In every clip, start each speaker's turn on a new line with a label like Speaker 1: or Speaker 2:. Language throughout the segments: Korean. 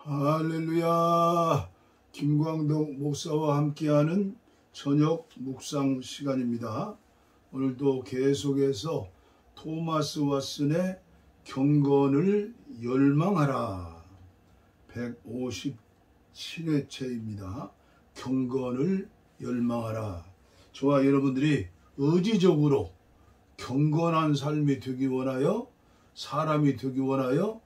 Speaker 1: 할렐루야. 김광덕 목사와 함께하는 저녁 묵상 시간입니다. 오늘도 계속해서 토마스 왓슨의 경건을 열망하라 157회째입니다. 경건을 열망하라. 저와 여러분들이 의지적으로 경건한 삶이 되기 원하여, 사람이 되기 원하여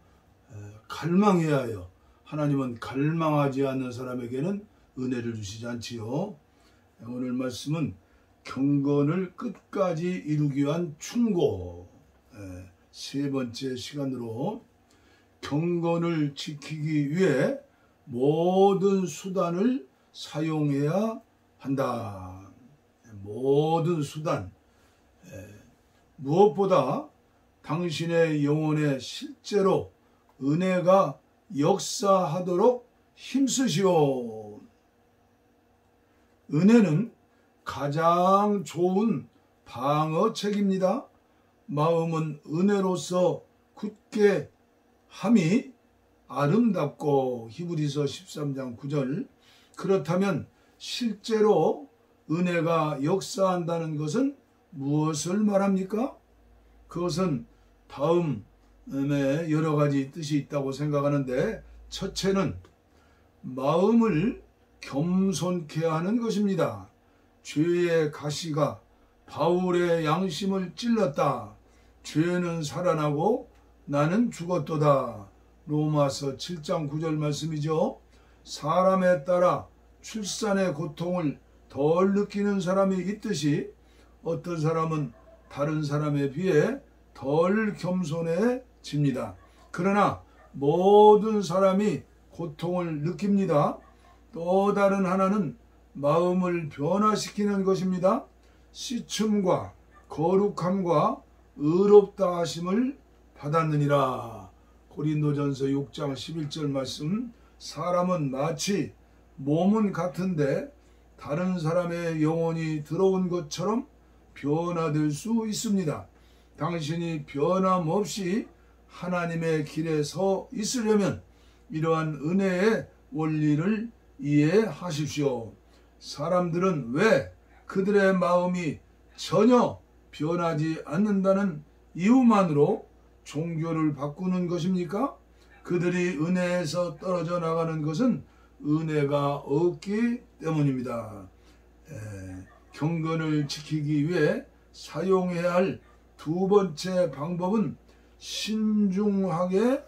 Speaker 1: 갈망해야 하여, 하나님은 갈망하지 않는 사람에게는 은혜를 주시지 않지요. 오늘 말씀은 경건을 끝까지 이루기 위한 충고, 세 번째 시간으로 경건을 지키기 위해 모든 수단을 사용해야 한다. 모든 수단, 무엇보다 당신의 영혼에 실제로 은혜가 역사하도록 힘쓰시오. 은혜는 가장 좋은 방어책입니다. 마음은 은혜로서 굳게 함이 아름답고, 히브리서 13장 9절. 그렇다면 실제로 은혜가 역사한다는 것은 무엇을 말합니까? 그것은 다음에 여러 가지 뜻이 있다고 생각하는데, 첫째는 마음을 겸손케 하는 것입니다. 죄의 가시가 바울의 양심을 찔렀다. 죄는 살아나고 나는 죽었도다. 로마서 7장 9절 말씀이죠. 사람에 따라 출산의 고통을 덜 느끼는 사람이 있듯이 어떤 사람은 다른 사람에 비해 덜 겸손해집니다. 그러나 모든 사람이 고통을 느낍니다. 또 다른 하나는 마음을 변화시키는 것입니다. 씻음과 거룩함과 의롭다 하심을 받았느니라. 고린도전서 6장 11절 말씀. 사람은 마치 몸은 같은데 다른 사람의 영혼이 들어온 것처럼 변화될 수 있습니다. 당신이 변함없이 하나님의 길에 서 있으려면 이러한 은혜의 원리를 이해하십시오. 사람들은 왜 그들의 마음이 전혀 변하지 않는다는 이유만으로 종교를 바꾸는 것입니까? 그들이 은혜에서 떨어져 나가는 것은 은혜가 없기 때문입니다. 경건을 지키기 위해 사용해야 할 두 번째 방법은 신중하게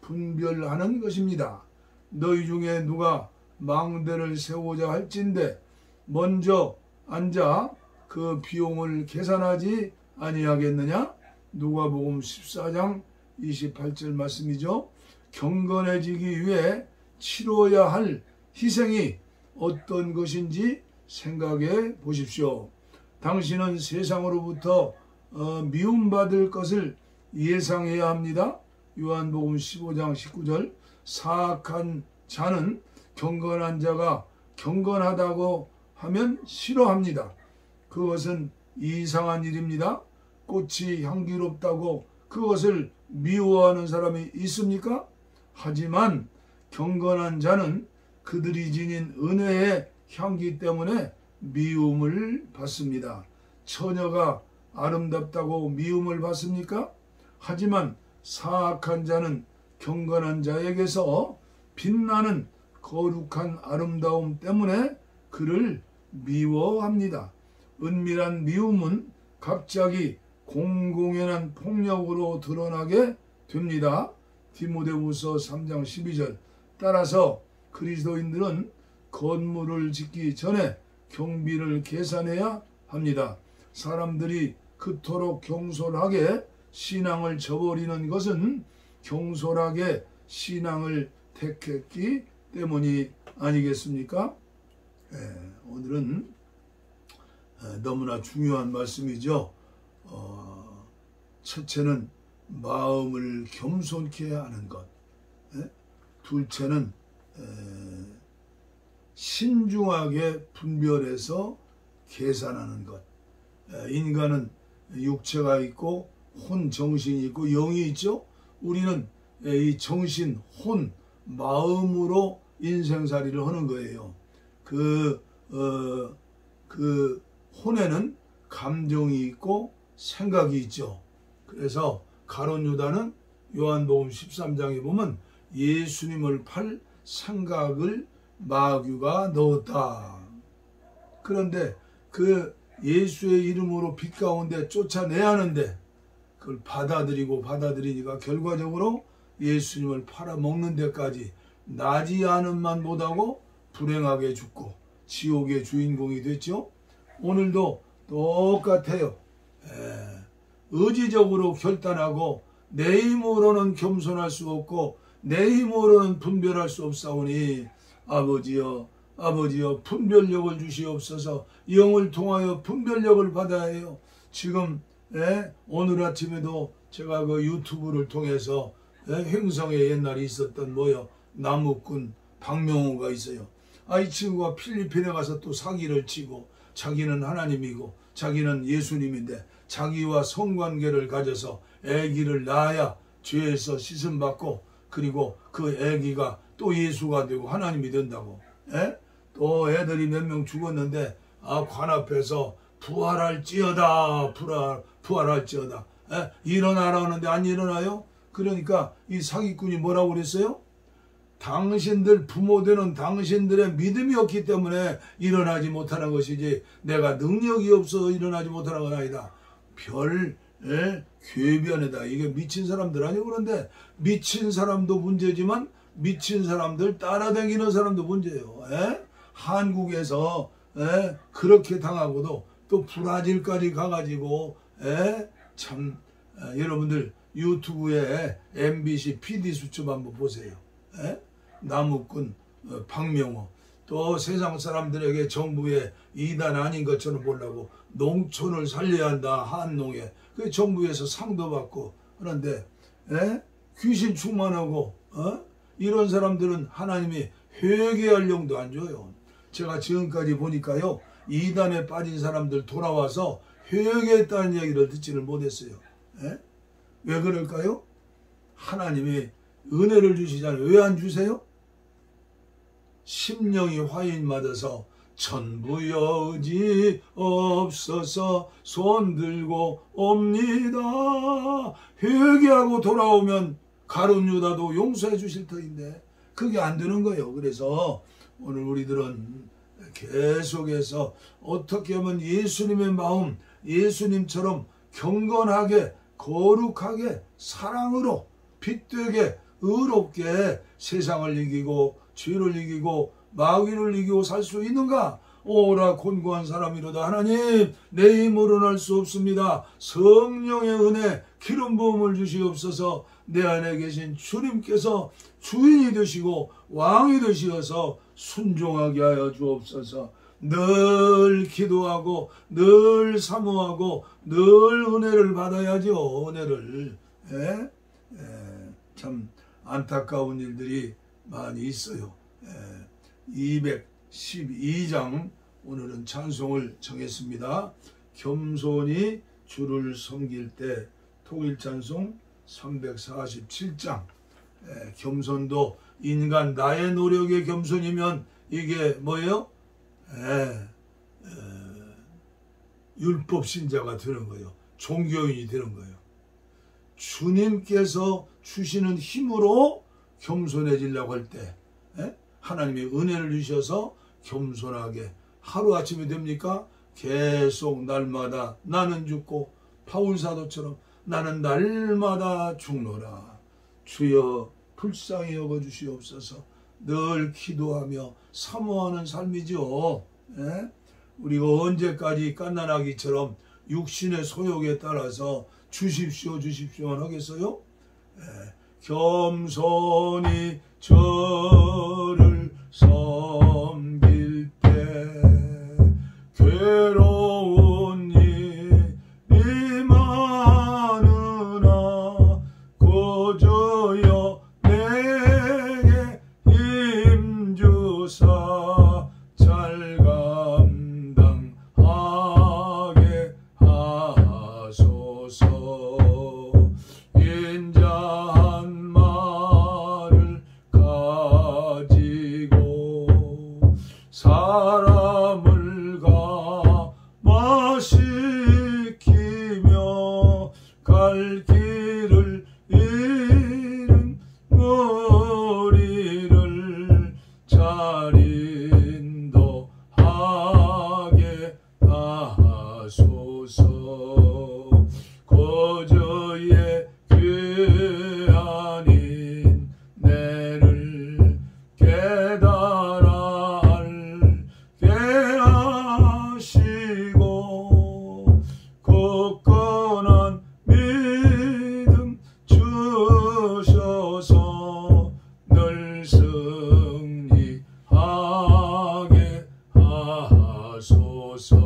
Speaker 1: 분별하는 것입니다. 너희 중에 누가 망대를 세우자 할진대 먼저 앉아 그 비용을 계산하지 아니하겠느냐? 누가복음 14장 28절 말씀이죠. 경건해지기 위해 치러야 할 희생이 어떤 것인지 생각해 보십시오. 당신은 세상으로부터 미움받을 것을 예상해야 합니다. 요한복음 15장 19절. 사악한 자는 경건한 자가 경건하다고 하면 싫어합니다. 그것은 이상한 일입니다. 꽃이 향기롭다고 그것을 미워하는 사람이 있습니까? 하지만 경건한 자는 그들이 지닌 은혜의 향기 때문에 미움을 받습니다. 처녀가 아름답다고 미움을 받습니까? 하지만 사악한 자는 경건한 자에게서 빛나는 거룩한 아름다움 때문에 그를 미워합니다. 은밀한 미움은 갑자기 공공연한 폭력으로 드러나게 됩니다. 디모데후서 3장 12절. 따라서 그리스도인들은 건물을 짓기 전에 경비를 계산해야 합니다. 사람들이 그토록 경솔하게 신앙을 저버리는 것은 경솔하게 신앙을 택했기 때문이 아니겠습니까? 오늘은 너무나 중요한 말씀이죠. 첫째는 마음을 겸손케 하는 것, 둘째는 신중하게 분별해서 계산하는 것. 인간은 육체가 있고 혼, 정신이 있고 영이 있죠. 우리는 이 정신, 혼, 마음으로 인생살이를 하는 거예요. 그 혼에는 감정이 있고 생각이 있죠. 그래서 가룟 유다는 요한복음 13장에 보면 예수님을 팔 생각을 마귀가 넣었다. 그런데 그 예수의 이름으로 빛 가운데 쫓아내야 하는데 그걸 받아들이니까 결과적으로 예수님을 팔아먹는 데까지 나지 않음만 못하고 불행하게 죽고 지옥의 주인공이 됐죠. 오늘도 똑같아요. 의지적으로 결단하고 내 힘으로는 겸손할 수 없고 내 힘으로는 분별할 수 없사오니 아버지여 분별력을 주시옵소서. 영을 통하여 분별력을 받아야 해요. 지금 오늘 아침에도 제가 그 유튜브를 통해서 횡성에 옛날에 있었던 나무꾼 박명호가 있어요. 이 친구가 필리핀에 가서 또 사기를 치고 자기는 하나님이고 자기는 예수님인데 자기와 성관계를 가져서 아기를 낳아야 죄에서 씻음받고 그리고 그 아기가 또 예수가 되고 하나님이 된다고. 또 애들이 몇 명 죽었는데 관 앞에서 부활할지어다 부활할지어다 일어나라 하는데 안 일어나요? 그러니까 이 사기꾼이 뭐라고 그랬어요? 당신들 부모되는 당신들의 믿음이 없기 때문에 일어나지 못하는 것이지 내가 능력이 없어서 일어나지 못하는 건 아니다. 궤변이다. 이게 미친 사람들 아니고 그런데 미친 사람도 문제지만 미친 사람들 따라다니는 사람도 문제예요. 한국에서 그렇게 당하고도 또 브라질까지 가가지고 참 여러분들 유튜브에 MBC PD 수첩 한번 보세요. 나무꾼 박명호 또 세상 사람들에게 정부의 이단 아닌 것처럼 보려고 농촌을 살려야 한다 한농에 그 정부에서 상도 받고 그런데 귀신 충만하고 이런 사람들은 하나님이 회개할 용도 안 줘요. 제가 지금까지 보니까요 이단에 빠진 사람들 돌아와서 회개했다는 얘기를 듣지를 못했어요. 왜 그럴까요? 하나님이 은혜를 주시잖아요. 왜 안 주세요? 심령이 화인받아서 전부여 의지 없어서 손들고 옵니다. 회개하고 돌아오면 가룟 유다도 용서해 주실 터인데 그게 안 되는 거예요. 그래서 오늘 우리들은 계속해서 어떻게 하면 예수님의 마음 예수님처럼 경건하게 거룩하게 사랑으로 빛되게 의롭게 세상을 이기고 죄를 이기고 마귀를 이기고 살 수 있는가? 오라 곤고한 사람이로다. 하나님 내 힘으로는 할 수 없습니다. 성령의 은혜 기름 부음을 주시옵소서. 내 안에 계신 주님께서 주인이 되시고 왕이 되시어서 순종하게 하여 주옵소서. 늘 기도하고 늘 사모하고 늘 은혜를 받아야죠. 은혜를. 참 안타까운 일들이 많이 있어요. 212장 오늘은 찬송을 정했습니다. 겸손히 주를 섬길 때 통일찬송 347장. 겸손도 인간 나의 노력의 겸손이면 이게 뭐예요? 율법 신자가 되는 거예요. 종교인이 되는 거예요. 주님께서 주시는 힘으로 겸손해지려고 할 때 하나님의 은혜를 주셔서 겸손하게 하루아침이 됩니까? 계속 날마다 나는 죽고 바울사도처럼 나는 날마다 죽노라. 주여 불쌍히 여겨주시옵소서. 늘 기도하며 사모하는 삶이죠. 우리가 언제까지 갓난아기처럼 육신의 소욕에 따라서 주십시오 주십시오만 하겠어요? 겸손히 저를 섬길 때 괴로운 일이 많으나 고저여 내게 힘주사 잘 감당하게 하소서. 인자한 말을 승리하게 하소서.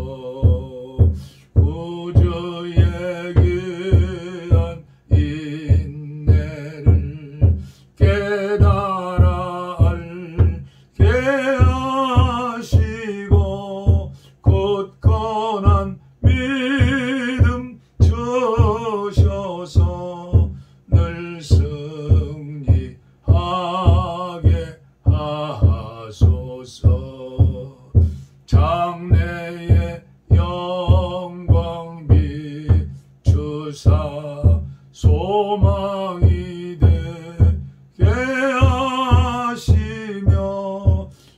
Speaker 1: 구주의 귀한 인내를 깨달아 알게 하시고 굳건한 믿음 주셔서 늘 승리하게 하소서. 장래의 영광 비추사 소망이 되게 하시며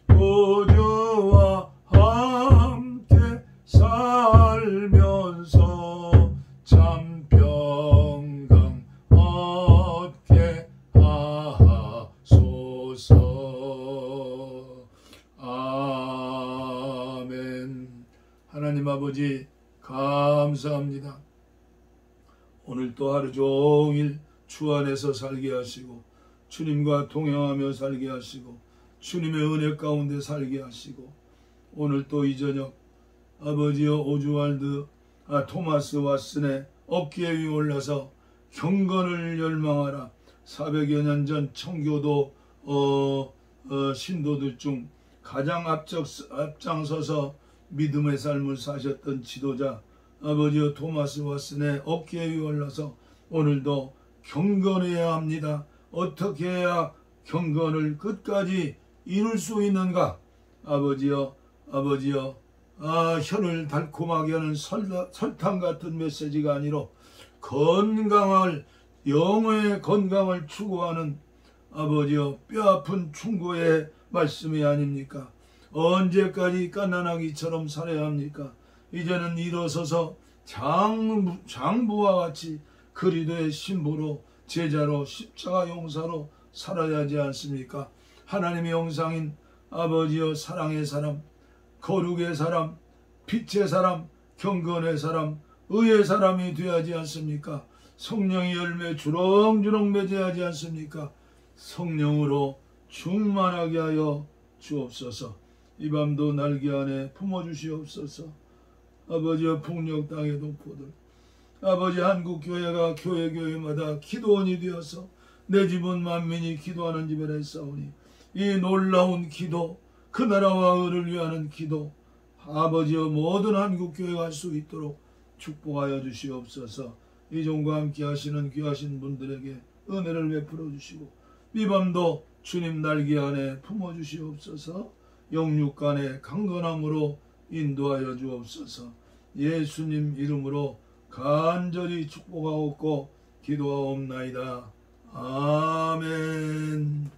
Speaker 1: 구주와 함께 살면서 참 평강 얻게 하소서. 아멘. 하나님 아버지 감사합니다. 오늘 또 하루 종일 주 안에서 살게 하시고 주님과 동행하며 살게 하시고 주님의 은혜 가운데 살게 하시고 오늘 또 이 저녁 아버지여 오즈왈드 토마스 왓슨의 어깨 위에 올라서 경건을 열망하라. 400여 년 전 청교도 신도들 중 가장 앞장서서 믿음의 삶을 사셨던 지도자 아버지여 토마스 왓슨의 어깨 위에 올라서 오늘도 경건해야 합니다. 어떻게 해야 경건을 끝까지 이룰 수 있는가? 아버지여 혀를 달콤하게 하는 설탕 같은 메시지가 아니라 건강을, 영의 건강을 추구하는 아버지여 뼈아픈 충고의 말씀이 아닙니까? 언제까지 갓난아기처럼 살아야 합니까? 이제는 일어서서 장부와 같이 그리스도의 신부로 제자로 십자가 용사로 살아야 하지 않습니까? 하나님의 형상인 아버지여 사랑의 사람, 거룩의 사람, 빛의 사람, 경건의 사람, 의의 사람이 되어야 하지 않습니까? 성령의 열매 주렁주렁 맺어야 하지 않습니까? 성령으로 충만하게 하여 주옵소서. 이 밤도 날개 안에 품어주시옵소서. 아버지여 북녘 땅의 동포들, 아버지 한국교회가 교회마다 기도원이 되어서 내 집은 만민이 기도하는 집이라 했사오니 이 놀라운 기도, 그 나라와 의를 위하는 기도 아버지여 모든 한국교회가 할 수 있도록 축복하여 주시옵소서. 이 종과 함께 하시는 귀하신 분들에게 은혜를 베풀어 주시고 이 밤도 주님 날개 안에 품어주시옵소서. 영육간의 강건함으로 인도하여 주옵소서. 예수님 이름으로 간절히 축복하옵고 기도하옵나이다. 아멘.